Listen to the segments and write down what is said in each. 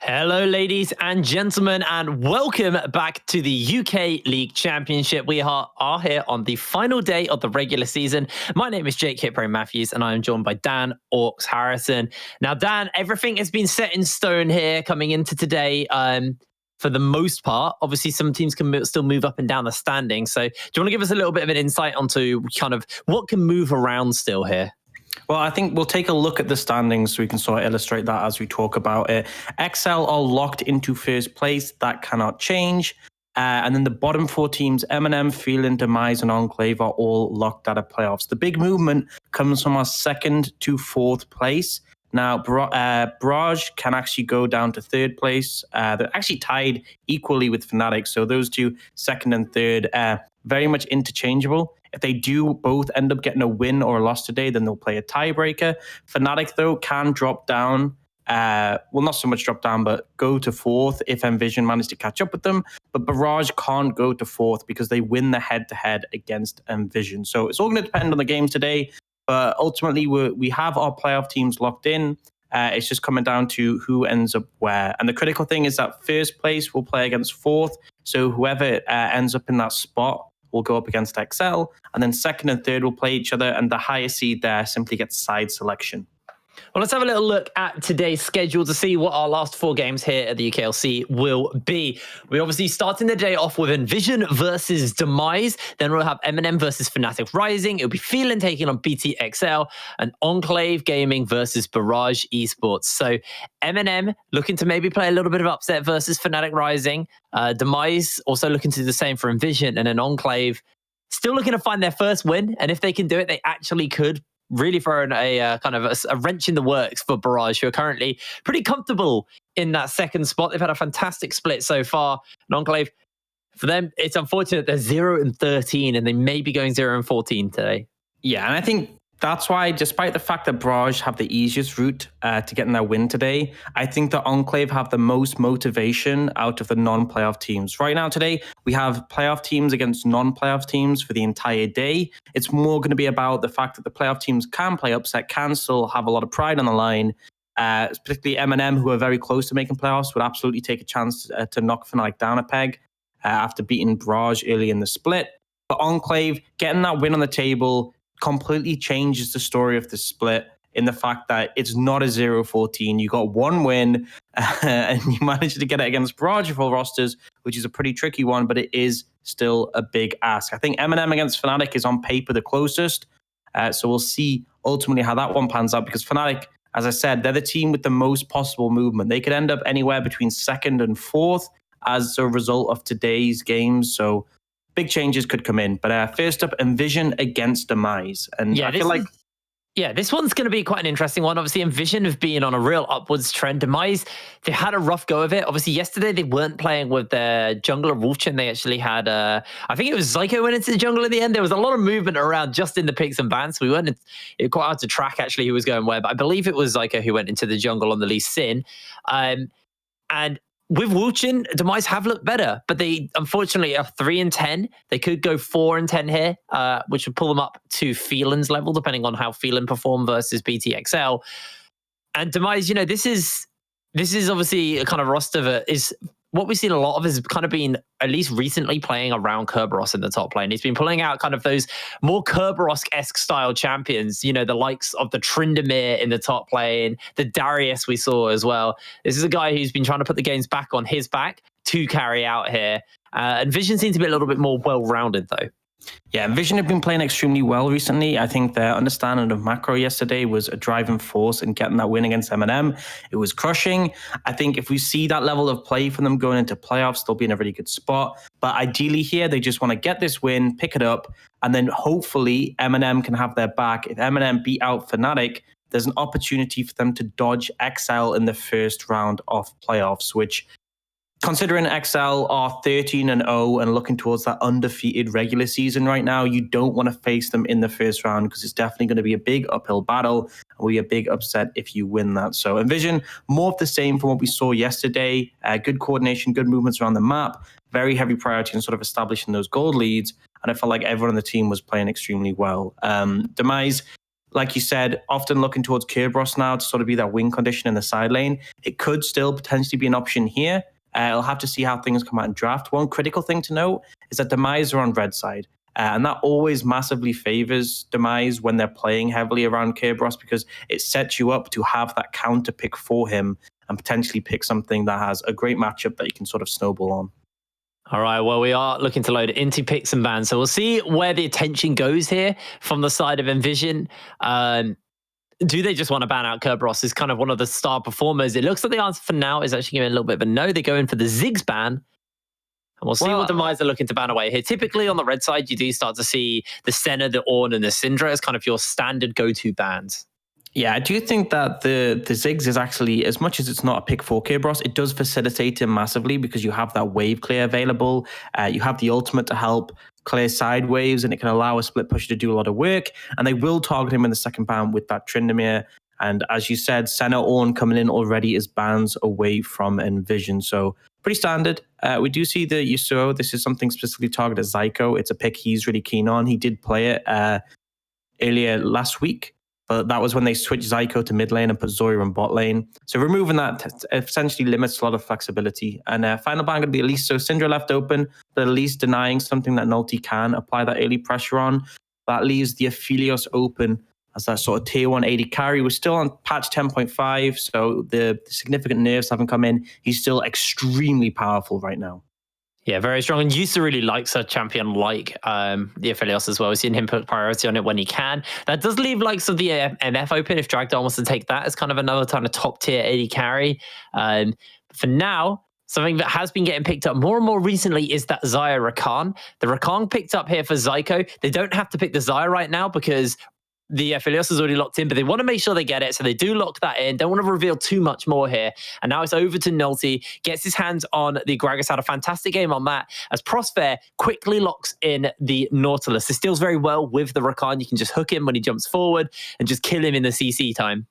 Hello, ladies and gentlemen, and welcome back to the UK League Championship. We are here on the final day of the regular season. My name is Jake Hitbray Matthews, and I am joined by Dan Orcs Harrison. Now, Dan, everything has been set in stone here coming into today. For the most part, obviously, some teams can still move up and down the standings. So, do you want to give us a little bit of an insight onto kind of what can move around still here? Well, I think we'll take a look at the standings so we can sort of illustrate that as we talk about it. XL are locked into first place. That cannot change. And then the bottom four teams, M&M, Phelan, Demise, and Enclave, are all locked out of playoffs. The big movement comes from our second to fourth place. Now, Barrage can actually go down to third place. They're actually tied equally with Fnatic. So those two, second and third, very much interchangeable. If they do both end up getting a win or a loss today, then they'll play a tiebreaker. Fnatic, though, can drop down. Well, not so much drop down, but go to fourth if NVision manage to catch up with them. But Barrage can't go to fourth because they win the head-to-head against NVision. So it's all going to depend on the game today. But ultimately, we have our playoff teams locked in. It's just coming down to who ends up where. And the critical thing is that first place will play against fourth. So whoever ends up in that spot will go up against XL. And then second and third will play each other. And the higher seed there simply gets side selection. Well, let's have a little look at today's schedule to see what our last four games here at the UKLC will be. We're obviously starting the day off with NVision versus Demise. Then we'll have M&M versus Fnatic Rising. It'll be Phelan taking on BTXL, and Enclave Gaming versus Barrage Esports. So M&M looking to maybe play a little bit of upset versus Fnatic Rising. Demise also looking to do the same for NVision, and then Enclave still looking to find their first win. And if they can do it, they actually could really throwing a kind of a wrench in the works for Barrage, who are currently pretty comfortable in that second spot. They've had a fantastic split so far. And Enclave, for them, it's unfortunate they're 0-13 and they may be going 0-14 today. Yeah, and I think that's why, despite the fact that Barrage have the easiest route to getting their win today, I think the Enclave have the most motivation out of the non-playoff teams. Right now today, we have playoff teams against non-playoff teams for the entire day. It's more going to be about the fact that the playoff teams can play upset, can still have a lot of pride on the line. Particularly M&M, who are very close to making playoffs, would absolutely take a chance to knock Fnatic down a peg after beating Barrage early in the split. But Enclave, getting that win on the table completely changes the story of the split in the fact that it's not a 0-14. You got one win and you managed to get it against Barrage full rosters, which is a pretty tricky one, but it is still a big ask. I think M&M against Fnatic is on paper the closest. So we'll see ultimately how that one pans out, because Fnatic, as I said, they're the team with the most possible movement. They could end up anywhere between second and fourth as a result of today's games. So big changes could come in. But first up, NVision against Demise. And yeah, I feel like... Yeah, this one's going to be quite an interesting one. Obviously, NVision have been on a real upwards trend. Demise, they had a rough go of it. Obviously, yesterday they weren't playing with their jungler Wolfchen. They actually had, I think it was Zyko went into the jungle in the end. There was a lot of movement around just in the picks and bans. We weren't, it was quite hard to track actually who was going where, but I believe it was Zyko who went into the jungle on the Lee Sin. And with Wolfchen, Demise have looked better, but they unfortunately are 3-10. They could go 4-10 here, which would pull them up to Phelan's level, depending on how Phelan perform versus BTXL. And Demise, this is obviously a kind of roster that is what we've seen a lot of is kind of been, at least recently, playing around Kerberos in the top lane. He's been pulling out kind of those more Kerberos-esque style champions, the likes of the Tryndamere in the top lane, the Darius we saw as well. This is a guy who's been trying to put the games back on his back to carry out here. And Vision seems to be a little bit more well-rounded, though. Yeah, NVision have been playing extremely well recently. I think their understanding of macro yesterday was a driving force in getting that win against M&M. It was crushing. I think if we see that level of play from them going into playoffs, they'll be in a really good spot. But ideally here, they just want to get this win, pick it up, and then hopefully M&M can have their back. If M&M beat out Fnatic, there's an opportunity for them to dodge XL in the first round of playoffs, which, considering XL are 13-0 and looking towards that undefeated regular season right now, you don't want to face them in the first round because it's definitely going to be a big uphill battle and will be a big upset if you win that. So NVision, more of the same from what we saw yesterday. Good coordination, good movements around the map, very heavy priority in sort of establishing those gold leads. And I felt like everyone on the team was playing extremely well. Demise, like you said, often looking towards Kerberos now to sort of be that win condition in the side lane. It could still potentially be an option here. I'll have to see how things come out in draft. One critical thing to note is that Demise are on red side. And that always massively favors Demise when they're playing heavily around Kerberos, because it sets you up to have that counter pick for him and potentially pick something that has a great matchup that you can sort of snowball on. All right, well, we are looking to load into picks and bans, so we'll see where the attention goes here from the side of NVision. Do they just want to ban out Kerberos as kind of one of the star performers? It looks like the answer for now is actually giving a little bit of a no. They go in for the Ziggs ban. And we'll see what Demise are looking to ban away here. Typically on the red side, you do start to see the Senna, the Ornn, and the Syndra as kind of your standard go-to bans. Yeah, I do think that the Ziggs is actually, as much as it's not a pick for Kerberos, it does facilitate him massively because you have that wave clear available. You have the ultimate to help clear side waves, and it can allow a split pusher to do a lot of work. And they will target him in the second ban with that Tryndamere. And as you said, Senna, Ornn coming in already as bans away from NVision. So pretty standard. We do see the Yasuo. This is something specifically targeted at Zyko. It's a pick he's really keen on. He did play it earlier last week, but that was when they switched Zyko to mid lane and put Zoya in bot lane. So removing that essentially limits a lot of flexibility. And final ban going to be at least, so Syndra left open, but at least denying something that Nulti can apply that early pressure on. That leaves the Aphelios open as that sort of tier 1 AD carry. We're still on patch 10.5, so the significant nerfs haven't come in. He's still extremely powerful right now. Yeah, very strong. And used to really likes a champion like the Aphelios as well. We've seen him put priority on it when he can. That does leave likes of the MF open if Dragdar wants to take that as kind of another kind of top tier AD carry. For now, something that has been getting picked up more and more recently is that Xayah Rakan. The Rakan picked up here for Zyko. They don't have to pick the Xayah right now because the Aphelios is already locked in, but they want to make sure they get it, so they do lock that in. Don't want to reveal too much more here. And now it's over to Nulti, gets his hands on the Gragas, had a fantastic game on that, as Prosper quickly locks in the Nautilus. This deals very well with the Rakan. You can just hook him when he jumps forward and just kill him in the CC time.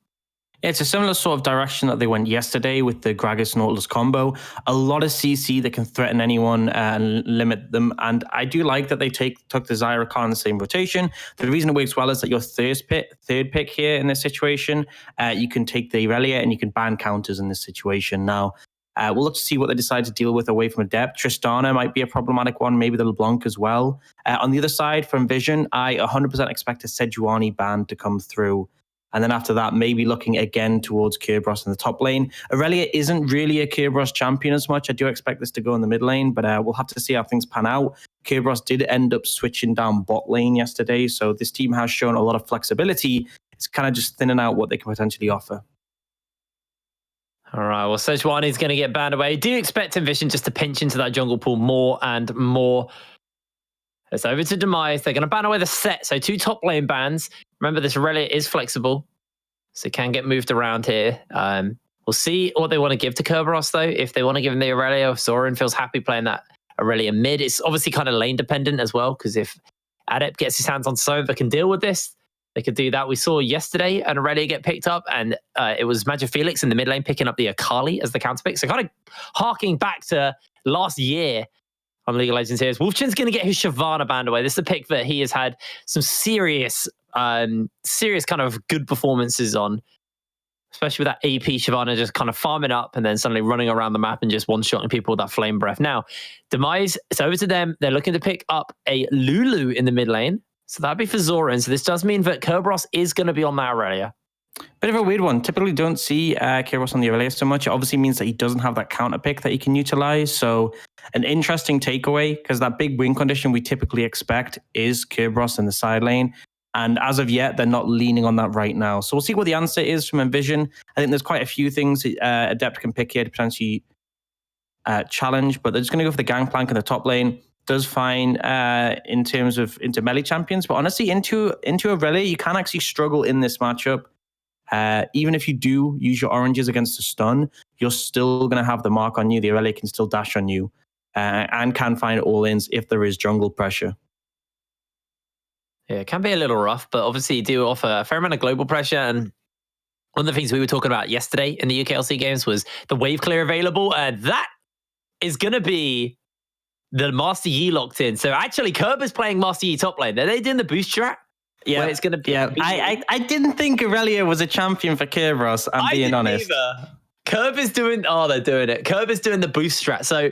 It's a similar sort of direction that they went yesterday with the Gragas Nautilus combo. A lot of CC that can threaten anyone and limit them. And I do like that they took the Xayah Rakan in the same rotation. The reason it works well is that your third pick here in this situation, you can take the Irelia and you can ban counters in this situation. Now, we'll look to see what they decide to deal with away from Adept. Tristana might be a problematic one, maybe the LeBlanc as well. On the other side, from Vision, I 100% expect a Sejuani ban to come through. And then after that, maybe looking again towards Kerberos in the top lane. Irelia isn't really a Kerberos champion as much. I do expect this to go in the mid lane, but we'll have to see how things pan out. Kerberos did end up switching down bot lane yesterday, so this team has shown a lot of flexibility. It's kind of just thinning out what they can potentially offer. All right, well, Sejuani's going to get banned away. Do you expect NVision just to pinch into that jungle pool more and more? It's over to Demise. They're going to ban away the set. So 2 top lane bans. Remember, this Irelia is flexible, so it can get moved around here. We'll see what they want to give to Kerberos, though. If they want to give him the Irelia, if Zoran feels happy playing that Irelia mid. It's obviously kind of lane dependent as well, because if Adept gets his hands on someone that can deal with this, they could do that. We saw yesterday an Irelia get picked up, and it was Magic Felix in the mid lane picking up the Akali as the counter pick. So kind of harking back to last year on League of Legends here. Wolfchen's going to get his Shyvana banned away. This is a pick that he has had some serious kind of good performances on, especially with that AP Shyvana just kind of farming up and then suddenly running around the map and just one-shotting people with that flame breath. Now, Demise, it's over to them. They're looking to pick up a Lulu in the mid lane. So that'd be for Zoran. So this does mean that Kerberos is going to be on that Irelia. Bit of a weird one. Typically don't see Kerberos on the Irelia so much. It obviously means that he doesn't have that counter pick that he can utilize. So an interesting takeaway, because that big win condition we typically expect is Kerberos in the side lane. And as of yet, they're not leaning on that right now. So we'll see what the answer is from NVision. I think there's quite a few things Adept can pick here to potentially challenge, but they're just going to go for the Gangplank in the top lane. Does fine in terms of into melee champions, but honestly, into Irelia, you can actually struggle in this matchup. Even if you do use your oranges against a stun, you're still going to have the mark on you. The Irelia can still dash on you and can find all-ins if there is jungle pressure. Yeah, it can be a little rough, but obviously you do offer a fair amount of global pressure. And one of the things we were talking about yesterday in the UKLC games was the wave clear available. And that is going to be the Master Yi locked in. So actually, Kerber's playing Master Yi top lane. Are they doing the boost strat? Yeah, where it's going to be. Yeah, I didn't think Aurelia was a champion for Kerberos. I'm being honest. Curb is doing. Oh, they're doing it. Curb is doing the boost strat. So,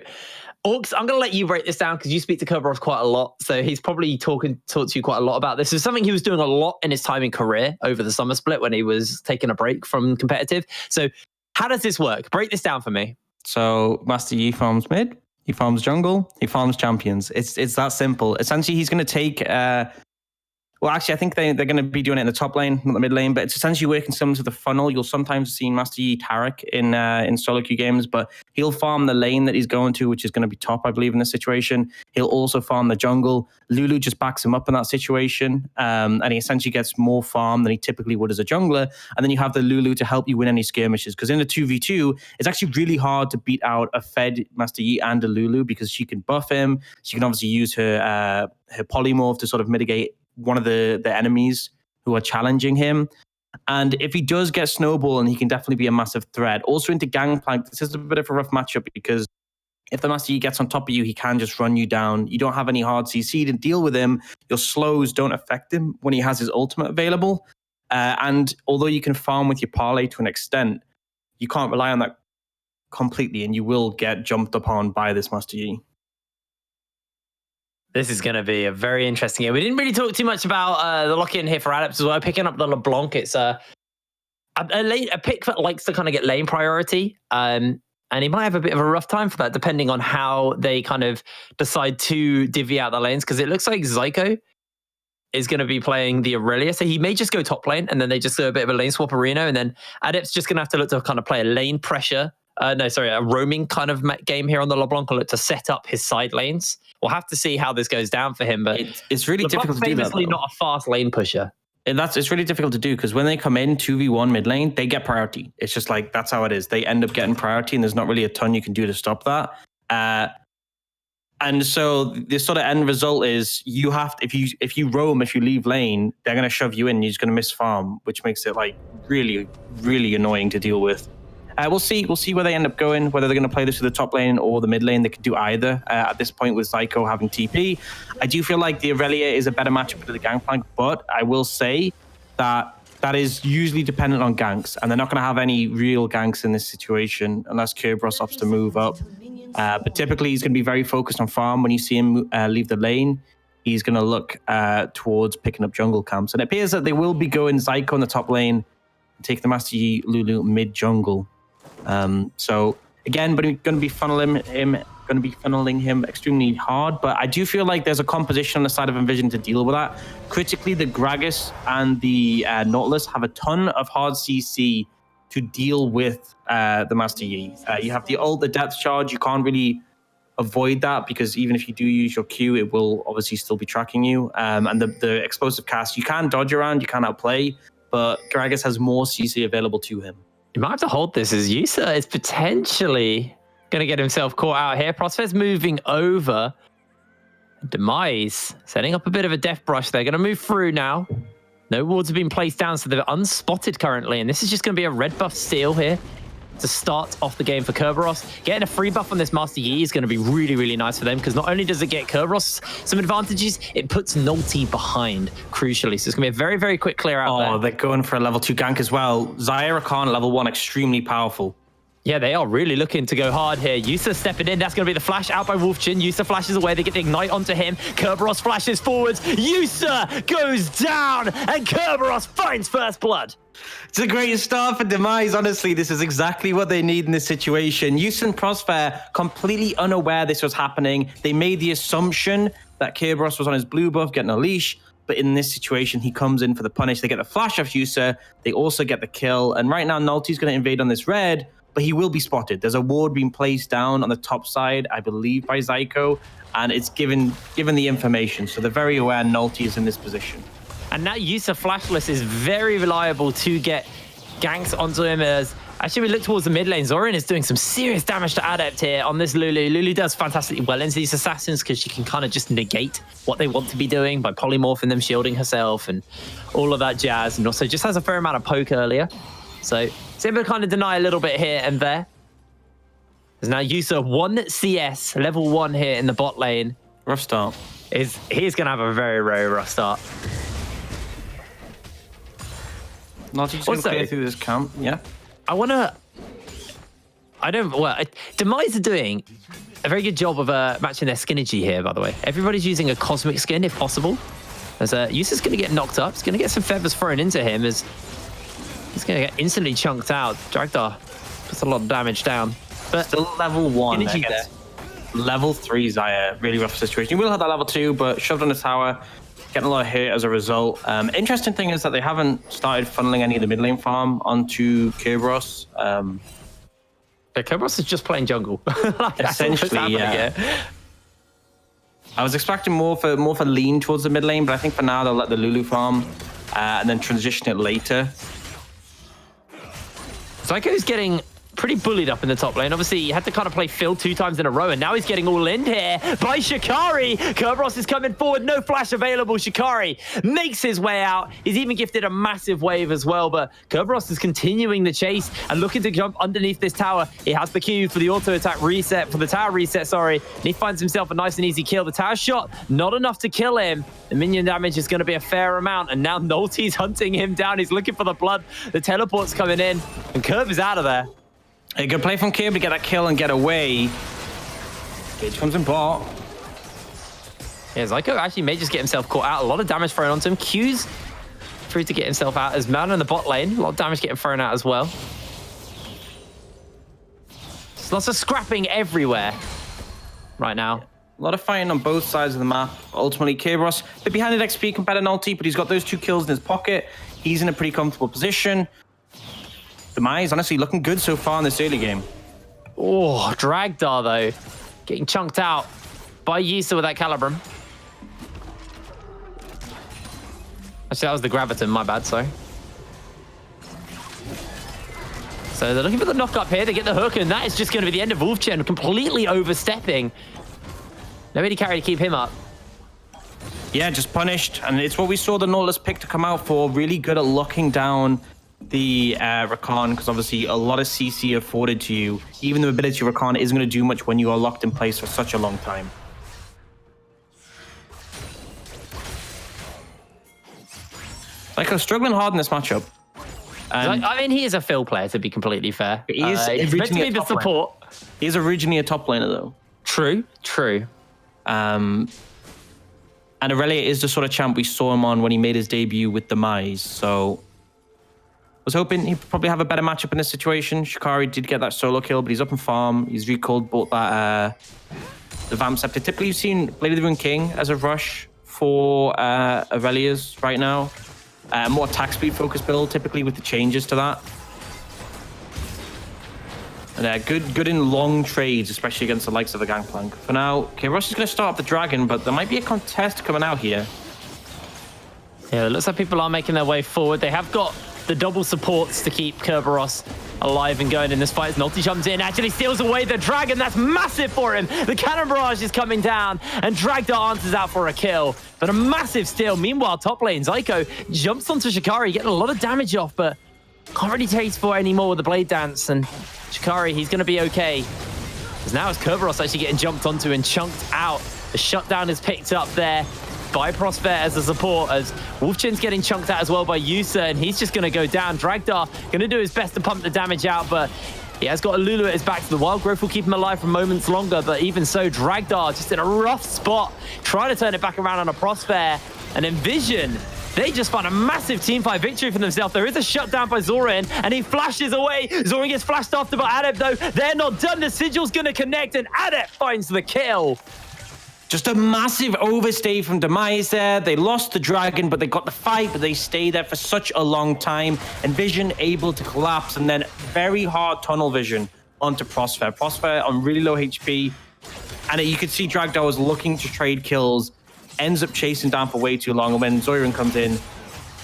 Orcs, I'm going to let you break this down because you speak to Kerberos quite a lot. So he's probably talked to you quite a lot about this. It's something he was doing a lot in his time in career over the summer split when he was taking a break from competitive. So, how does this work? Break this down for me. So Master Yi farms mid, he farms jungle, he farms champions. It's that simple. Essentially, he's going to take. Well, actually, I think they're going to be doing it in the top lane, not the mid lane. But it's essentially working similar to the funnel. You'll sometimes see Master Yi Tarek in solo queue games, but he'll farm the lane that he's going to, which is going to be top, I believe, in this situation. He'll also farm the jungle. Lulu just backs him up in that situation, and he essentially gets more farm than he typically would as a jungler. And then you have the Lulu to help you win any skirmishes, because in the 2v2, it's actually really hard to beat out a fed Master Yi and a Lulu because she can buff him. She can obviously use her polymorph to sort of mitigate one of the enemies who are challenging him. And if he does get snowball, and he can definitely be a massive threat. Also into Gangplank, this is a bit of a rough matchup because if the Master Yi gets on top of you, he can just run you down. You don't have any hard CC to deal with him. Your slows don't affect him when he has his ultimate available. And although you can farm with your parlay to an extent, you can't rely on that completely, and you will get jumped upon by this Master Yi. This is going to be a very interesting game. We didn't really talk too much about the lock-in here for Adepts as well. Picking up the LeBlanc, it's a pick that likes to kind of get lane priority. And he might have a bit of a rough time for that, depending on how they kind of decide to divvy out the lanes. Because it looks like Zyko is going to be playing the Aurelia. So he may just go top lane, and then they just do a bit of a lane swap arena. And then Adepts just going to have to look to kind of play a lane pressure. A roaming kind of game here on the LeBlanc will look to set up his side lanes. We'll have to see how this goes down for him, but it's really difficult to do that. Famously not a fast lane pusher. And it's really difficult to do because when they come in 2v1 mid lane, they get priority. It's just like, that's how it is. They end up getting priority, and there's not really a ton you can do to stop that. And so the sort of end result is you have to, if you roam, if you leave lane, they're going to shove you in, and you're just going to miss farm, which makes it like really, really annoying to deal with. We'll see where they end up going, whether they're going to play this to the top lane or the mid lane. They could do either at this point with Zyko having TP. I do feel like the Aurelia is a better matchup for the Gangplank, but I will say that is usually dependent on ganks, and they're not going to have any real ganks in this situation unless Kerberos opts to move up. But typically, he's going to be very focused on farm. When you see him leave the lane, he's going to look towards picking up jungle camps. And it appears that they will be going Zyko in the top lane and take the Master Yi Lulu mid jungle. So again, but we're going to be funneling him extremely hard. But I do feel like there's a composition on the side of NVision to deal with that. Critically, the Gragas and the Nautilus have a ton of hard CC to deal with the Master Yi. You have the ult, the depth charge. You can't really avoid that because even if you do use your Q, it will obviously still be tracking you. And the explosive cast, you can dodge around, you can outplay, but Gragas has more CC available to him. You might have to hold this as Yusa is potentially going to get himself caught out here. Prosper's moving over. Demise setting up a bit of a death brush. They're going to move through now. No wards have been placed down, so they're unspotted currently. And this is just going to be a red buff steal here to start off the game for Kerberos. Getting a free buff on this Master Yi is going to be really, really nice for them because not only does it get Kerberos some advantages, it puts Nolty behind, crucially. So it's going to be a very, very quick clear out there. Oh, they're going for a level 2 gank as well. Zyra Khan, level 1, extremely powerful. Yeah, they are really looking to go hard here. Yusa stepping in. That's going to be the flash out by Wolfchin. Yusa flashes away. They get the ignite onto him. Kerberos flashes forwards. Yusa goes down, and Kerberos finds first blood. It's a great start for Demise. Honestly, this is exactly what they need in this situation. Yusa and Prosper, completely unaware this was happening. They made the assumption that Kerberos was on his blue buff, getting a leash. But in this situation, he comes in for the punish. They get the flash off Yusa. They also get the kill. And right now, Nolty's going to invade on this red. But he will be spotted. There's a ward being placed down on the top side, I believe, by Zyko, and it's given the information. So they're very aware Nolty is in this position. And now Yusa flashless is very reliable to get ganks onto him. As actually we look towards the mid lane, Zorin is doing some serious damage to Adept here on this Lulu. Lulu does fantastically well into these assassins because she can kind of just negate what they want to be doing by polymorphing them, shielding herself, and all of that jazz. And also just has a fair amount of poke earlier. So it's able to kind of deny a little bit here and there. There's now Yusa 1 CS, level 1 here in the bot lane. Rough start. He's going to have a very, very rough start. Naughty's going to clear through this camp. Yeah. Demise are doing a very good job of matching their skinergy here, by the way. Everybody's using a cosmic skin if possible. As Yusa's going to get knocked up. He's going to get some feathers thrown into him as he's going to get instantly chunked out. Dragdar puts a lot of damage down. But still level 1 there. Level 3 Xayah, really rough situation. You will have that level 2, but shoved on the tower, getting a lot of hit as a result. Interesting thing is that they haven't started funneling any of the mid lane farm onto Kerberos. Kerberos is just playing jungle. Essentially, yeah. I was expecting more for lean towards the mid lane, but I think for now they'll let the Lulu farm and then transition it later. Zyko's getting pretty bullied up in the top lane. Obviously, he had to kind of play Phil 2 times in a row, and now he's getting all in here by Shikari. Kerberos is coming forward. No flash available. Shikari makes his way out. He's even gifted a massive wave as well, but Kerberos is continuing the chase and looking to jump underneath this tower. He has the Q for the auto attack reset, for the tower reset, sorry, and he finds himself a nice and easy kill. The tower shot, not enough to kill him. The minion damage is going to be a fair amount, and now Nolty's hunting him down. He's looking for the blood. The teleport's coming in, and Kerb is out of there. A good play from Kirby to get that kill and get away. Cage comes in bot. Yeah, Zyko actually may just get himself caught out. A lot of damage thrown onto him. Q's through to get himself out as man in the bot lane. A lot of damage getting thrown out as well. There's lots of scrapping everywhere right now. A lot of fighting on both sides of the map. Ultimately, Kerberos, a bit behind at XP compared to Nolty, but he's got those 2 kills in his pocket. He's in a pretty comfortable position. Demise, honestly, looking good so far in this early game. Oh, Dragdar, though. Getting chunked out by Yusa with that Calibrum. Actually, that was the Graviton, my bad, sorry. So they're looking for the knock-up here. They get the hook, and that is just going to be the end of Wolfchen, completely overstepping. Nobody carry to keep him up. Yeah, just punished. And it's what we saw the Nautilus pick to come out for. Really good at locking down the Rakan, because obviously a lot of CC afforded to you. Even the ability of Rakan isn't going to do much when you are locked in place for such a long time. Like, I'm struggling hard in this matchup. I mean, he is a Phil player, to be completely fair. He is meant to be the support. He's originally a top laner, though. True, true. And Aurelia is the sort of champ we saw him on when he made his debut with Demise, so I was hoping he'd probably have a better matchup in this situation. Shikari did get that solo kill, but he's up in farm. He's recalled, bought that the Vamp Scepter. Typically, you've seen Blade of the Ruined King as a rush for Aurelia's right now. More attack speed focused build, typically with the changes to that. And good in long trades, especially against the likes of the Gangplank. For now, Kerberos is going to start up the Dragon, but there might be a contest coming out here. Yeah, it looks like people are making their way forward. They have got the double supports to keep Kerberos alive and going in this fight. As Nolty jumps in, actually steals away the Dragon. That's massive for him. The Cannon Barrage is coming down, and Dragdar answers out for a kill. But a massive steal. Meanwhile, top lane, Zyko jumps onto Shikari, getting a lot of damage off, but can't really taste for anymore with the Blade Dance. And Shikari, he's going to be okay. Because now it's Kerberos actually getting jumped onto and chunked out. The shutdown is picked up there by Prosper as a support, as Wolfchin's getting chunked out as well by Yusa, and he's just going to go down. Dragdar going to do his best to pump the damage out, but he has got a Lulu at his back, so the Wild Growth will keep him alive for moments longer, but even so, Dragdar just in a rough spot, trying to turn it back around on a Prosper, and NVision, they just found a massive teamfight victory for themselves. There is a shutdown by Zoran, and he flashes away. Zoran gets flashed after by Adept, though. They're not done. The Sigil's going to connect, and Adept finds the kill. Just a massive overstay from Demise there. They lost the Dragon, but they got the fight, but they stayed there for such a long time. NVision able to collapse, and then very hard tunnel vision onto Prosper. Prosper on really low HP, and you could see Dragdar was looking to trade kills, ends up chasing down for way too long, and when Zoran comes in,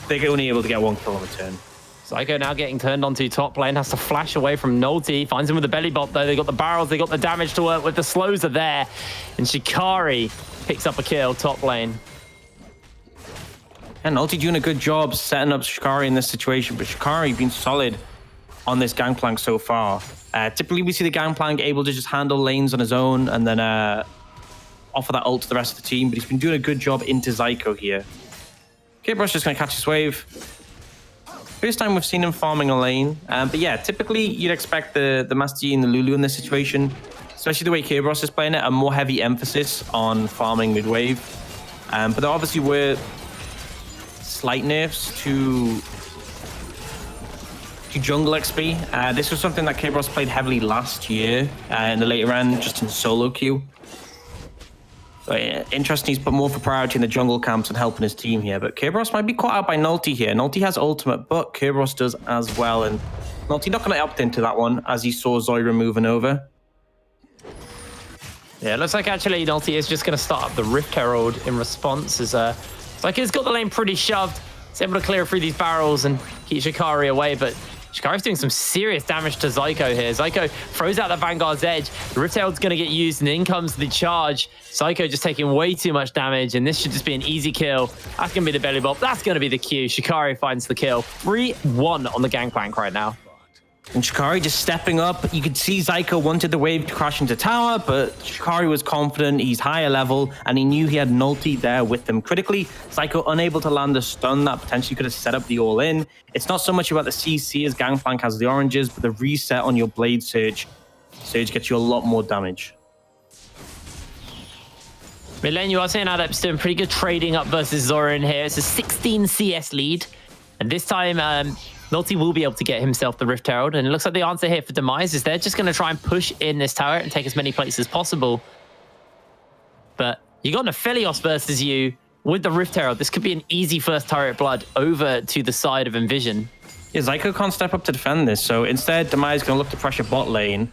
they're only able to get 1 kill in return. Zyko now getting turned onto top lane, has to flash away from Nolty, finds him with the belly bop though. They got the barrels, they got the damage to work with, the slows are there, and Shikari picks up a kill top lane. And Nolty doing a good job setting up Shikari in this situation, but Shikari been solid on this Gangplank so far. Typically we see the Gangplank able to just handle lanes on his own and then offer that ult to the rest of the team, but he's been doing a good job into Zyko here. Kerberos just going to catch this wave. First time we've seen him farming a lane. But yeah, typically you'd expect the Master Yi and the Lulu in this situation, especially the way Kerberos is playing it, a more heavy emphasis on farming mid-wave. But there obviously were slight nerfs to jungle XP. This was something that Kerberos played heavily last year in the later end, just in solo queue. So, interesting, he's put more for priority in the jungle camps and helping his team here. But Kerberos might be caught out by Nulti here. Nulti has ultimate, but Kerberos does as well. And Nulti not going to opt into that one as he saw Zoira moving over. Yeah, it looks like actually Nulti is just going to start up the Rift Herald in response. It's like he's got the lane pretty shoved. He's able to clear through these barrels and keep Shikari away, but Shikari's doing some serious damage to Zyko here. Zyko throws out the Vanguard's edge. The Rift Herald's going to get used, and in comes the charge. Zyko just taking way too much damage, and this should just be an easy kill. That's going to be the belly bop. That's going to be the Q. Shikari finds the kill. 3-1 on the Gangplank right now. And Shikari just stepping up. You could see Zyko wanted the wave to crash into tower, but Shikari was confident. He's higher level, and he knew he had Nulti there with him. Critically, Zyko unable to land a stun that potentially could have set up the all-in. It's not so much about the CC as Gangplank has the oranges, but the reset on your Blade Surge. Surge gets you a lot more damage. Mid lane, you are seeing Adepts doing pretty good trading up versus Zorin here. It's a 16 CS lead, and this time Nulti will be able to get himself the Rift Herald, and it looks like the answer here for Demise is they're just going to try and push in this tower and take as many plates as possible. But you got Nephilios versus you with the Rift Herald. This could be an easy first turret blood over to the side of NVision. Yeah, Zyko can't step up to defend this, so instead Demise is going to look to pressure bot lane.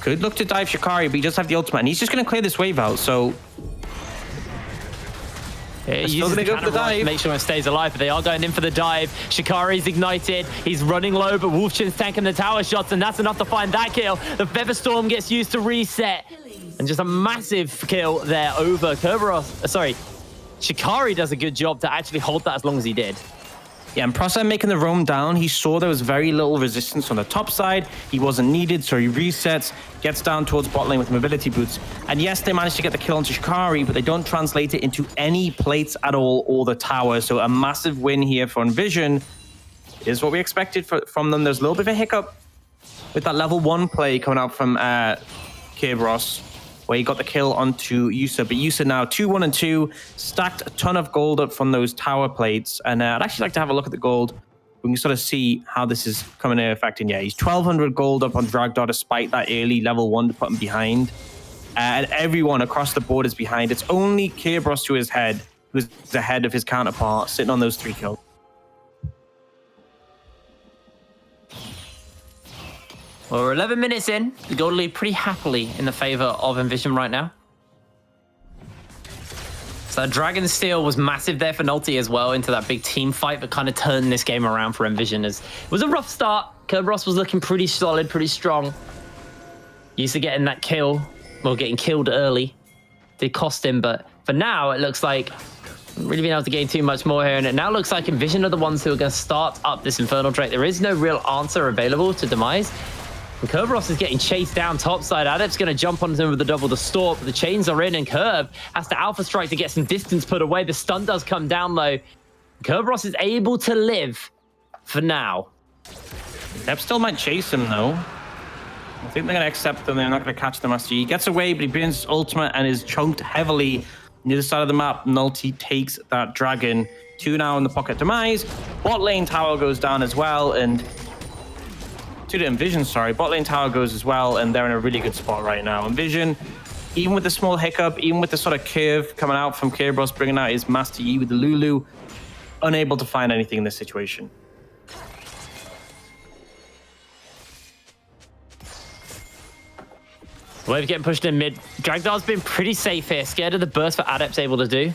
Could look to dive Shikari, but he does have the ultimate, and he's just going to clear this wave out, so... He uses the cannon rush to make sure it stays alive, but they are going in for the dive. Shikari's ignited. He's running low, but Wolfchin's tanking the tower shots, and that's enough to find that kill. The Feather Storm gets used to reset. And just a massive kill there over Kerberos. Sorry, Shikari does a good job to actually hold that as long as he did. Yeah, and Prosser making the roam down, he saw there was very little resistance on the top side. He wasn't needed, so he resets, gets down towards bot lane with mobility boots. And yes, they managed to get the kill onto Shikari, but they don't translate it into any plates at all or the tower. So a massive win here for NVision is what we expected from them. There's a little bit of a hiccup with that level 1 play coming out from Kerberos, where he got the kill onto Yusa. But Yusa now 2-1-2, stacked a ton of gold up from those tower plates. And I'd actually like to have a look at the gold. We can sort of see how this is coming into effect. And yeah, he's 1,200 gold up on Dragdar despite that early level 1 to put him behind. And everyone across the board is behind. It's only Kerberos who's ahead of his counterpart, sitting on those 3 kills. Well, we're 11 minutes in. The gold lead pretty happily in the favor of NVision right now. So Dragon Steel was massive there for Nulti as well into that big team fight, but kind of turned this game around for NVision. As it was a rough start. Kerberos was looking pretty solid, pretty strong. Used to getting that kill, well, getting killed early. Did cost him, but for now, it looks like really being able to gain too much more here. And it now looks like NVision are the ones who are going to start up this Infernal Drake. There is no real answer available to Demise. And Kerberos is getting chased down topside. Adept's going to jump on him with the double distort, but the chains are in, and Curve has to Alpha Strike to get some distance put away. The stun does come down, though. Kerberos is able to live for now. Adept still might chase him, though. I think they're going to accept them. They're not going to catch the Master Yi. He gets away, but he burns his ultimate and is chunked heavily. On the other side of the map, Nulti takes that dragon. 2 now in the pocket. Demise. Bot lane tower goes down as well, and... 2 to NVision, sorry. Bot lane tower goes as well, and they're in a really good spot right now. NVision, even with the small hiccup, even with the sort of curve coming out from Kerberos, bringing out his Master Yi with the Lulu, unable to find anything in this situation. Wave getting pushed in mid. Dragdar's been pretty safe here. Scared of the burst that Adept's able to do.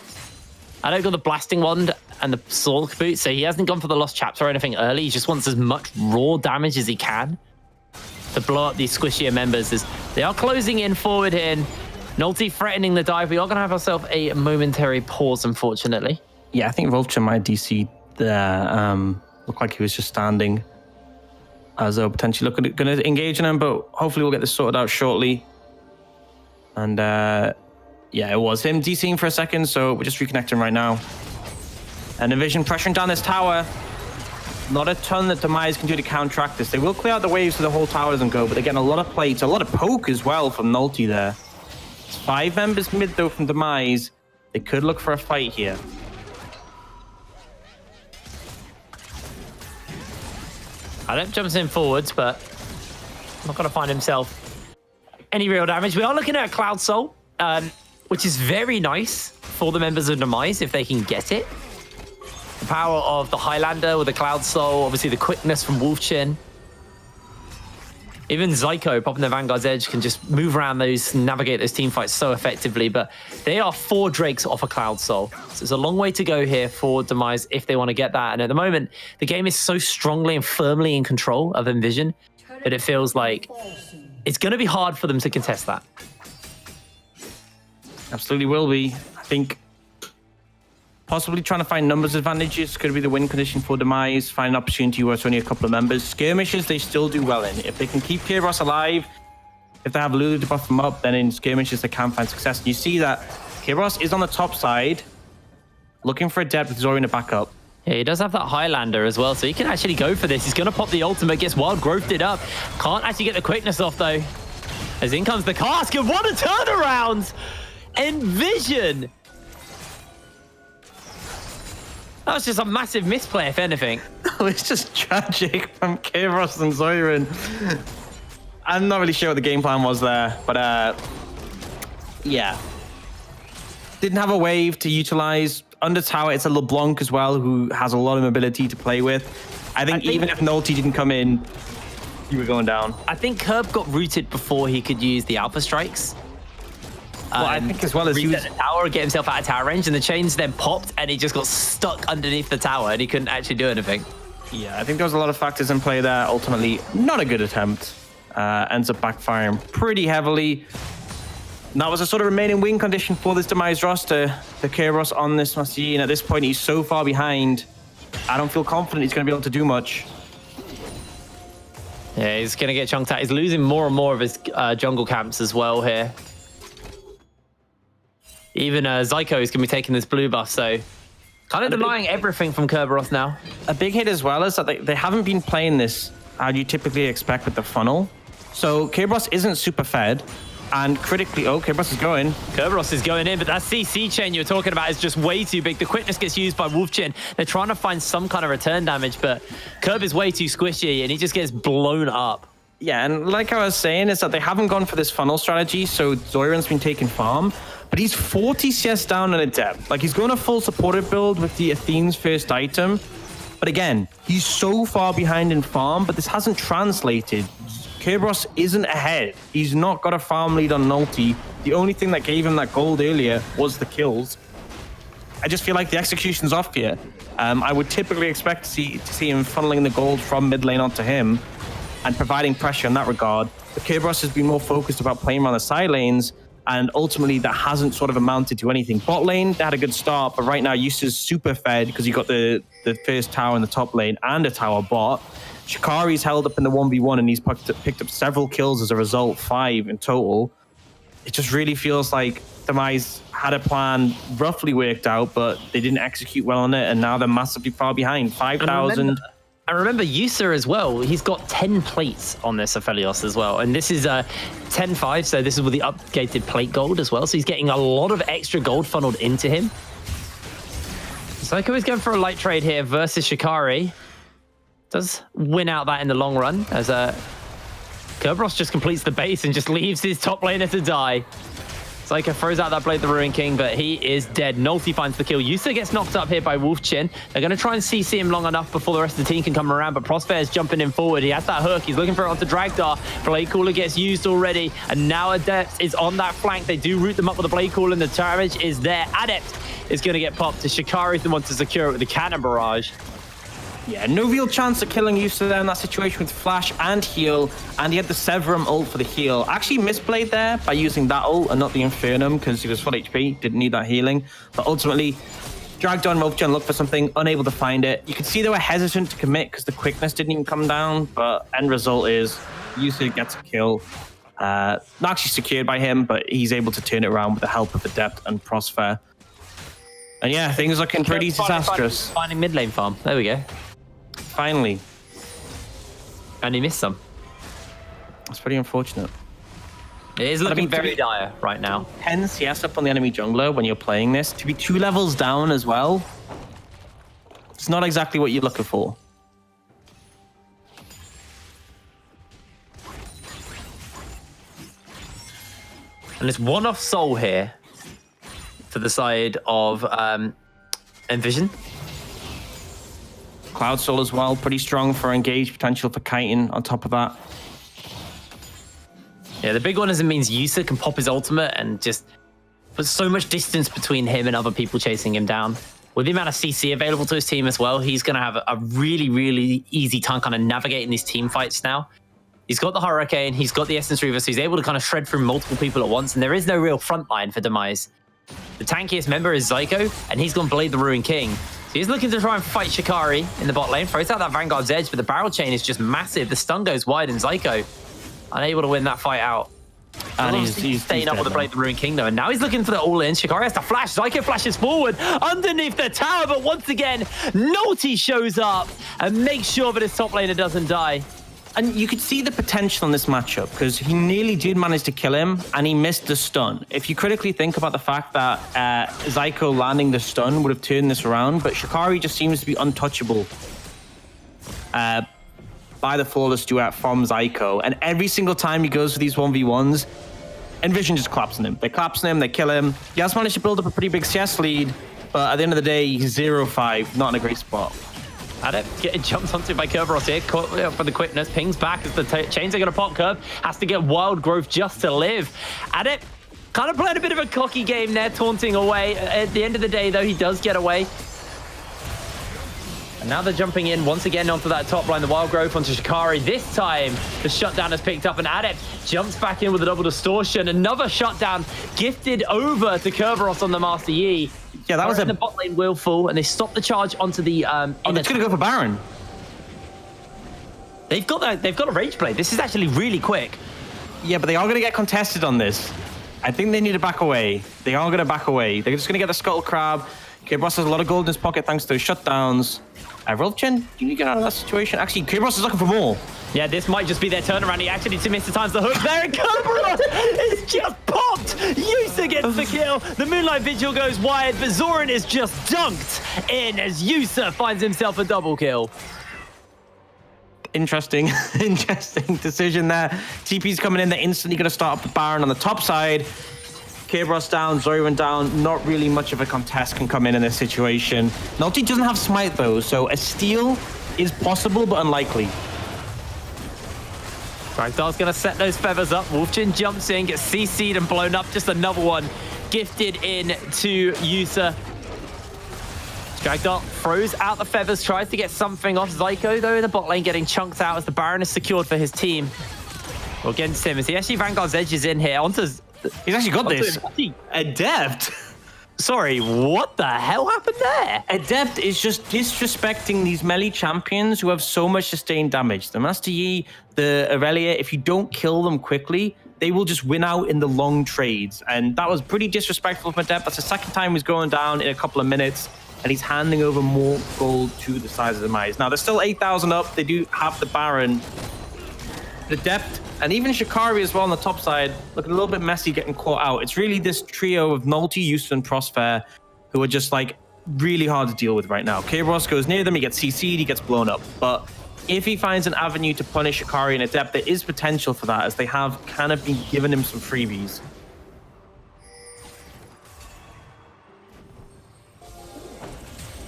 Adept got the Blasting Wand and the Sword Boot, so he hasn't gone for the Lost Chapter or anything early. He just wants as much raw damage as he can to blow up these squishier members. As they are closing in forward here. Nulti threatening the dive. We are going to have ourselves a momentary pause, unfortunately. Yeah, I think Vulture might DC there. Looked like he was just standing as though potentially going to engage in him, but hopefully we'll get this sorted out shortly. And yeah, it was him DCing for a second, so we're just reconnecting right now. And NVision pressuring down this tower. Not a ton that Demise can do to counteract this. They will clear out the waves so the whole tower doesn't go, but they're getting a lot of plates, a lot of poke as well from Nulty there. It's 5 members mid though from Demise. They could look for a fight here. Adept jumps in forwards, but not going to find himself any real damage. We are looking at a Cloud Soul, which is very nice for the members of Demise if they can get it. The power of the Highlander with the Cloud Soul, obviously the quickness from Wolfchin. Even Zyko popping the Vanguard's Edge can just move around those, navigate those team fights so effectively, but they are 4 Drakes off a Cloud Soul. So it's a long way to go here for Demise if they want to get that. And at the moment, the game is so strongly and firmly in control of NVision that it feels like it's going to be hard for them to contest that. Absolutely will be. I think possibly trying to find numbers advantages could be the win condition for Demise. Find an opportunity where it's only a couple of members. Skirmishes, they still do well in. If they can keep Kerberos alive, if they have Lulu to buff them up, then in skirmishes they can find success. And you see that Kerberos is on the top side, looking for a depth with Zorian to back up. Yeah, he does have that Highlander as well, so he can actually go for this. He's going to pop the ultimate, gets wild growthed it up. Can't actually get the quickness off, though. As in comes the cask, and what a turnaround! NVision! That was just a massive misplay, if anything. It's just tragic from Kerberos and Zorian. I'm not really sure what the game plan was there, but yeah. Didn't have a wave to utilize. Under tower, it's a LeBlanc as well, who has a lot of mobility to play with. I think even if Nulty didn't come in, you were going down. I think Curb got rooted before he could use the Alpha Strikes. Well, I think as well as reset the tower, get himself out of tower range, and the chains then popped, and he just got stuck underneath the tower, and he couldn't actually do anything. Yeah, I think there was a lot of factors in play there. Ultimately, not a good attempt. Ends up backfiring pretty heavily. And that was a sort of remaining win condition for this Demise roster. The Kerberos on this machine. At this point, he's so far behind. I don't feel confident he's going to be able to do much. Yeah, he's going to get chunked out. He's losing more and more of his jungle camps as well here. Even Zyko is going to be taking this blue buff, so kind of denying everything from Kerberos now. A big hit as well is that they haven't been playing this how you typically expect with the funnel. So Kerberos isn't super fed, and critically, oh, Kerberos is going. Kerberos is going in, but that CC chain you're talking about is just way too big. The quickness gets used by Wolfchin. They're trying to find some kind of return damage, but Kerb is way too squishy, and he just gets blown up. Yeah, and like I was saying, is that they haven't gone for this funnel strategy, so Zorian's been taking farm, but he's 40 CS down on a depth. Like, he's going a full supported build with the Athene's first item, but again, he's so far behind in farm, but this hasn't translated. Kerberos isn't ahead. He's not got a farm lead on Nulty. The only thing that gave him that gold earlier was the kills. I just feel like the execution's off here. I would typically expect to see him funneling the gold from mid lane onto him and providing pressure in that regard. But Kerberos has been more focused about playing around the side lanes, and ultimately that hasn't sort of amounted to anything. Bot lane, they had a good start, but right now Yusa's super fed because you got the first tower in the top lane and a tower bot. Shikari's held up in the 1v1 and he's picked up several kills as a result, 5 in total. It just really feels like Demise had a plan roughly worked out, but they didn't execute well on it, and now they're massively far behind. 5,000. And remember, Yusa as well, he's got 10 plates on this Aphelios as well. And this is 10-5, so this is with the updated plate gold as well. So he's getting a lot of extra gold funneled into him. Zyko is going for a light trade here versus Shikari. Does win out that in the long run, as Kerberos just completes the base and just leaves his top laner to die. Zyko throws out that Blade the Ruin King, but he is dead. Nulty finds the kill. Yusa gets knocked up here by Wolfchin. They're going to try and CC him long enough before the rest of the team can come around, but Prosper's jumping in forward. He has that hook. He's looking for it onto Dragdar. Blade Cooler gets used already, and now Adept is on that flank. They do root them up with a Blade Cooler, and the damage is there. Adept is going to get popped. Shikari's the one to secure it with the Cannon Barrage. Yeah, no real chance of killing Yusa there in that situation with flash and heal, and he had the Severum ult for the heal. Actually misplayed there by using that ult and not the Infernum because he was full HP, didn't need that healing. But ultimately, dragged on Wolfchin, looked for something, unable to find it. You could see they were hesitant to commit because the quickness didn't even come down, but end result is Yusa gets a kill. Not actually secured by him, but he's able to turn it around with the help of Adept and Prosper. And yeah, things looking pretty disastrous. Finding mid lane farm. There we go. Finally. And he missed some. That's pretty unfortunate. It is looking very dire right now. 10 CS up on the enemy jungler when you're playing this. To be 2 levels down as well, it's not exactly what you're looking for. And there's one off soul here for the side of NVision. Cloud Soul as well, pretty strong for engage potential for kiting on top of that. Yeah, the big one is it means Yusa can pop his ultimate and just put so much distance between him and other people chasing him down. With the amount of CC available to his team as well, he's going to have a really, really easy time kind of navigating these team fights now. He's got the Hurricane, he's got the Essence Reaver, so he's able to kind of shred through multiple people at once, and there is no real front line for Demise. The tankiest member is Zyko, and he's gone Blade the Ruin King. So he's looking to try and fight Shikari in the bot lane, throws out that Vanguard's edge, but the barrel chain is just massive. The stun goes wide, and Zyko unable to win that fight out. And he's staying up with the Blade the Ruin King, though, and now he's looking for the all-in. Shikari has to flash. Zyko flashes forward underneath the tower, but once again, Nolty shows up and makes sure that his top laner doesn't die. And you could see the potential in this matchup because he nearly did manage to kill him and he missed the stun. If you critically think about the fact that Zyko landing the stun would have turned this around, but Shikari just seems to be untouchable by the flawless duet from Zyko. And every single time he goes for these 1v1s, NVision just collapsing him. They collapse him, they kill him. He has managed to build up a pretty big CS lead, but at the end of the day, he's 0-5, not in a great spot. Adept getting jumped onto by Kerberos here, caught for the quickness, pings back as the chains are going to pop. Curve has to get Wild Growth just to live. Adept kind of playing a bit of a cocky game there, taunting away. At the end of the day, though, he does get away. And now they're jumping in once again onto that top line, the Wild Growth onto Shikari. This time, the shutdown has picked up, and Adept jumps back in with a double distortion. Another shutdown gifted over to Kerberos on the Master Yi. Yeah, that was the bot lane will fall, and they stop the charge onto the. Oh, they're going to go for Baron. They've got a Rage Blade. This is actually really quick. Yeah, but they are going to get contested on this. I think they need to back away. They are going to back away. They're just going to get the Scuttle Crab. Kerberos has a lot of gold in his pocket thanks to those shutdowns. Rolfchen, you need to get out of that situation. Actually, Kerberos is looking for more. Yeah, this might just be their turnaround. He actually missed times the hook there, and Kerberos is just popped. Yusa gets the kill. The Moonlight Vigil goes wide, but Zoran is just dunked in as Yusa finds himself a double kill. Interesting decision there. TP's coming in. They're instantly going to start up the Baron on the top side. Kerberos down, Zoran down. Not really much of a contest can come in this situation. Nolty doesn't have Smite, though, so a steal is possible, but unlikely. Ragdoll's going to set those feathers up. Wolfchin jumps in, gets CC'd and blown up. Just another one gifted in to Yusa. Ragdoll throws out the feathers, tries to get something off. Zyko, though, in the bot lane, getting chunked out as the Baron is secured for his team. Well, against him, as he actually Vanguard's edge is in here. He's actually got this. Adept. Sorry, what the hell happened there? Adept is just disrespecting these melee champions who have so much sustained damage. The Master Yi, the Aurelia, if you don't kill them quickly, they will just win out in the long trades. And that was pretty disrespectful from Adept. That's the second time he's going down in a couple of minutes, and he's handing over more gold to the sides of the Demise. Now, they're still 8,000 up. They do have the Baron. The Adept, and even Shikari as well on the top side, looking a little bit messy, getting caught out. It's really this trio of Nolty, Yusa, and Prosper who are just like really hard to deal with right now. Kerberos goes near them, he gets CC'd, he gets blown up. But if he finds an avenue to punish Shikari and Adept, there is potential for that, as they have kind of been giving him some freebies.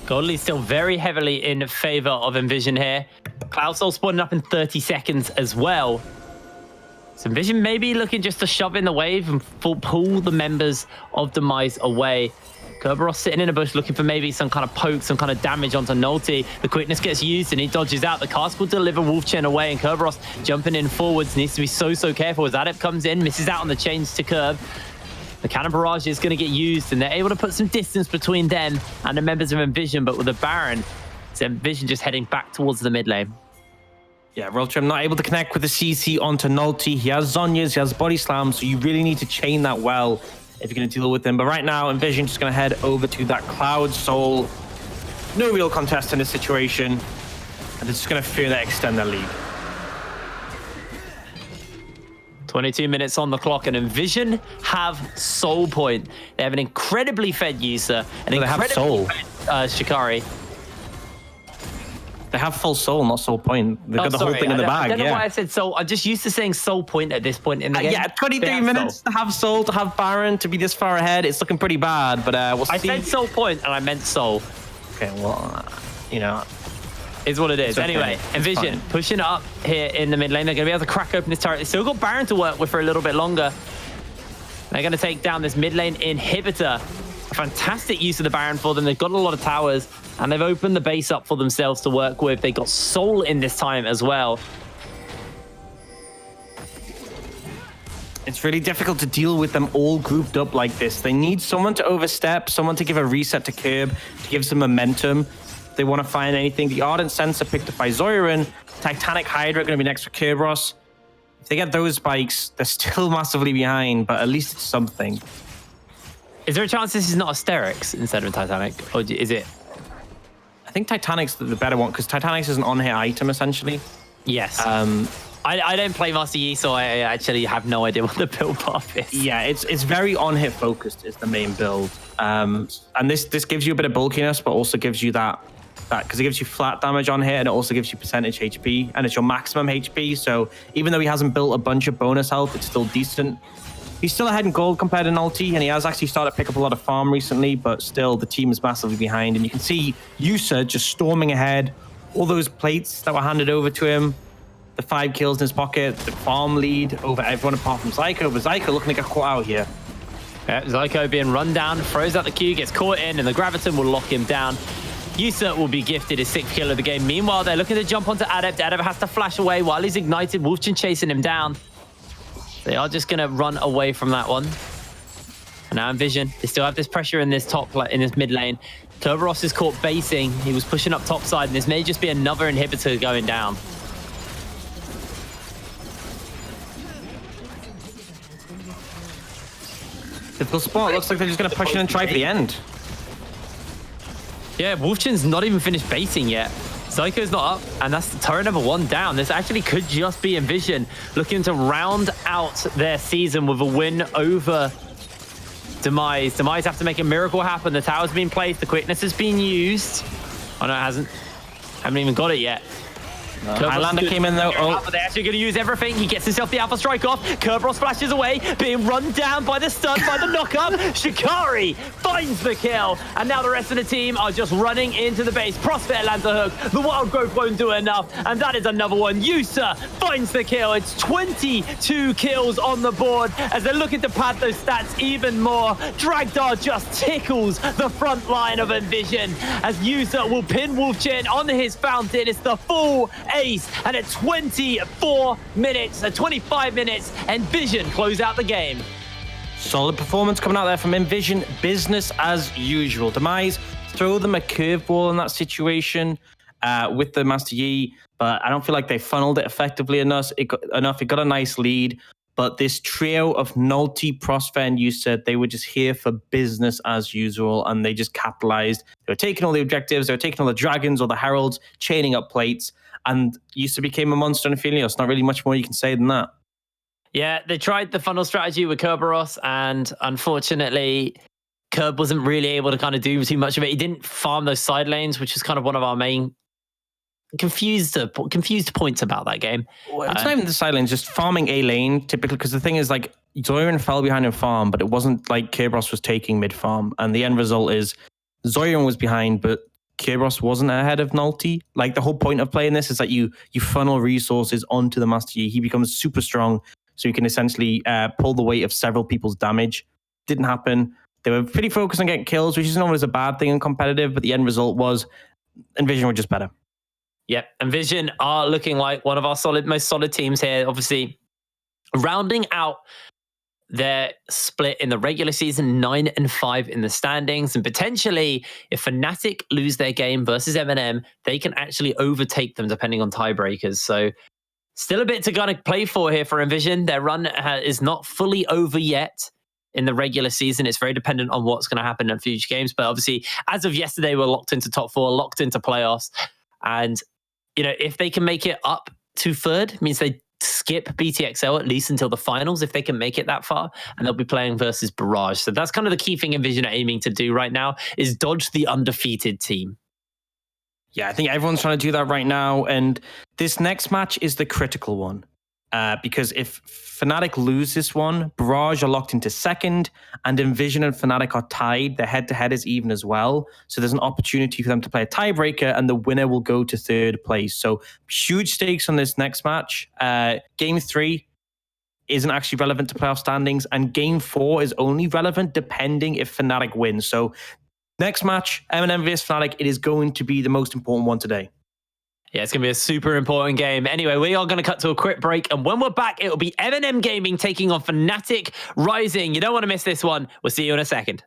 Godly's still very heavily in favor of NVision here. Cloud Soul spawning up in 30 seconds as well. So NVision maybe looking just to shove in the wave and pull the members of Demise away. Kerberos sitting in a bush looking for maybe some kind of poke, some kind of damage onto Nolty. The quickness gets used and he dodges out. The cast will deliver Wolfchen away, and Kerberos jumping in forwards needs to be so careful as Adept comes in, misses out on the chains to Curve. The cannon barrage is going to get used, and they're able to put some distance between them and the members of NVision, but with the Baron, it's NVision just heading back towards the mid lane. Yeah, Roltrim not able to connect with the CC onto Nolty. He has Zhonya's, he has Body Slam, so you really need to chain that well if you're going to deal with him. But right now, NVision just going to head over to that Cloud Soul. No real contest in this situation. And it's just going to further extend their lead. 22 minutes on the clock, and NVision have Soul Point. They have an incredibly fed Yusa, and they have Soul. Shikari. They have full Soul, not Soul Point. They've got the whole thing in the bag. I don't know why I said Soul. I'm just used to saying Soul Point at this point in the game. Yeah, 23 minutes to have Soul, to have Baron, to be this far ahead. It's looking pretty bad, but we'll see. I said Soul Point, and I meant Soul. Okay, well, you know. Is what it is. Okay. Anyway, NVision pushing up here in the mid lane. They're going to be able to crack open this turret. They've still got Baron to work with for a little bit longer. They're going to take down this mid lane inhibitor. A fantastic use of the Baron for them. They've got a lot of towers, and they've opened the base up for themselves to work with. They got Soul in this time as well. It's really difficult to deal with them all grouped up like this. They need someone to overstep, someone to give a reset to Curb, to give some momentum. They want to find anything. The Ardent Sensor picked up by Zoiran. Titanic Hydra going to be next for Kerberos. If they get those spikes, they're still massively behind, but at least it's something. Is there a chance this is not Asterix instead of Titanic? Or is it? I think Titanic's the better one, because Titanic's is an on-hit item, essentially. Yes. I don't play Master Yi, so I actually have no idea what the build path is. Yeah, it's very on-hit focused is the main build. And this gives you a bit of bulkiness, but also gives you that because it gives you flat damage on hit, and it also gives you percentage HP, and it's your maximum HP. So even though he hasn't built a bunch of bonus health, it's still decent. He's still ahead in gold compared to Nulti, and he has actually started to pick up a lot of farm recently, but still the team is massively behind. And you can see Yusa just storming ahead. All those plates that were handed over to him, the 5 kills in his pocket, the farm lead over everyone apart from Zyko, but Zyko looking to get caught out here. Yeah, Zyko being run down, throws out the Q, gets caught in, and the Graviton will lock him down. Yusa will be gifted his 6th kill of the game. Meanwhile, they're looking to jump onto Adept. Adept has to flash away while he's ignited. Wolfchen chasing him down. They are just going to run away from that one. And now NVision, they still have this pressure in this in this mid lane. Kerberos is caught basing. He was pushing up top side, and this may just be another inhibitor going down. Difficult spot. Looks like they're just going to push in and try for the end. Yeah, Wolfchen's not even finished baiting yet. Zyko's not up, and that's turret number 1 down. This actually could just be NVision looking to round out their season with a win over Demise. Demise have to make a miracle happen. The tower's been placed. The quickness has been used. Oh, no, it hasn't. Haven't even got it yet. Highlander came in though. But they're actually going to use everything. He gets himself the Alpha Strike off. Kerberos splashes away, being run down by the stun, by the knockup. Shikari finds the kill. And now the rest of the team are just running into the base. Prospect lands a hook. The Wild Growth won't do enough. And that is another one. Yusa finds the kill. It's 22 kills on the board as they're looking to pad those stats even more. Dragdar just tickles the front line of NVision as Yusa will pin Wolfchen on his fountain. It's the full ace, and at 25 minutes, NVision close out the game. Solid performance coming out there from NVision. Business as usual. Demise throw them a curveball in that situation with the Master Yi, but I don't feel like they funneled it effectively enough. It got a nice lead, but this trio of Nulti, Prosper, and Yusa, they were just here for business as usual, and they just capitalized. They were taking all the objectives, they were taking all the dragons or the heralds, chaining up plates, and Yusa became a monster in Aphelios. Not really much more you can say than that. Yeah, they tried the funnel strategy with Kerberos, and unfortunately, Kerb wasn't really able to kind of do too much of it. He didn't farm those side lanes, which is kind of one of our main confused points about that game. Well, it's not even the side lanes, just farming a lane, typically, because the thing is, like, Zoiran fell behind in farm, but it wasn't like Kerberos was taking mid-farm, and the end result is Zoiran was behind, but Kerberos wasn't ahead of Nulti. Like, the whole point of playing this is that you funnel resources onto the Master Yi. He becomes super strong, so you can essentially pull the weight of several people's damage. Didn't happen. They were pretty focused on getting kills, which isn't always a bad thing in competitive, but the end result was NVision were just better. Yep, NVision are looking like one of our most solid teams here. Obviously, rounding out their split in the regular season, 9-5 in the standings, and potentially, if Fnatic lose their game versus M&M, they can actually overtake them depending on tiebreakers. So, still a bit to kind of play for here for NVision. Their run is not fully over yet in the regular season. It's very dependent on what's going to happen in future games. But obviously, as of yesterday, we're locked into top 4, locked into playoffs, and if they can make it up to third, means they skip BTXL at least until the finals if they can make it that far, and they'll be playing versus Barrage. So that's kind of the key thing NVision are aiming to do right now, is dodge the undefeated team. Yeah, I think everyone's trying to do that right now, and this next match is the critical one. Because if Fnatic lose this one, Barrage are locked into second, and NVision and Fnatic are tied. Their head-to-head is even as well. So there's an opportunity for them to play a tiebreaker, and the winner will go to third place. So huge stakes on this next match. Game 3 isn't actually relevant to playoff standings, and Game 4 is only relevant depending if Fnatic wins. So next match, M&M vs Fnatic, it is going to be the most important one today. Yeah, it's going to be a super important game. Anyway, we are going to cut to a quick break. And when we're back, it'll be M&M Gaming taking on Fnatic Rising. You don't want to miss this one. We'll see you in a second.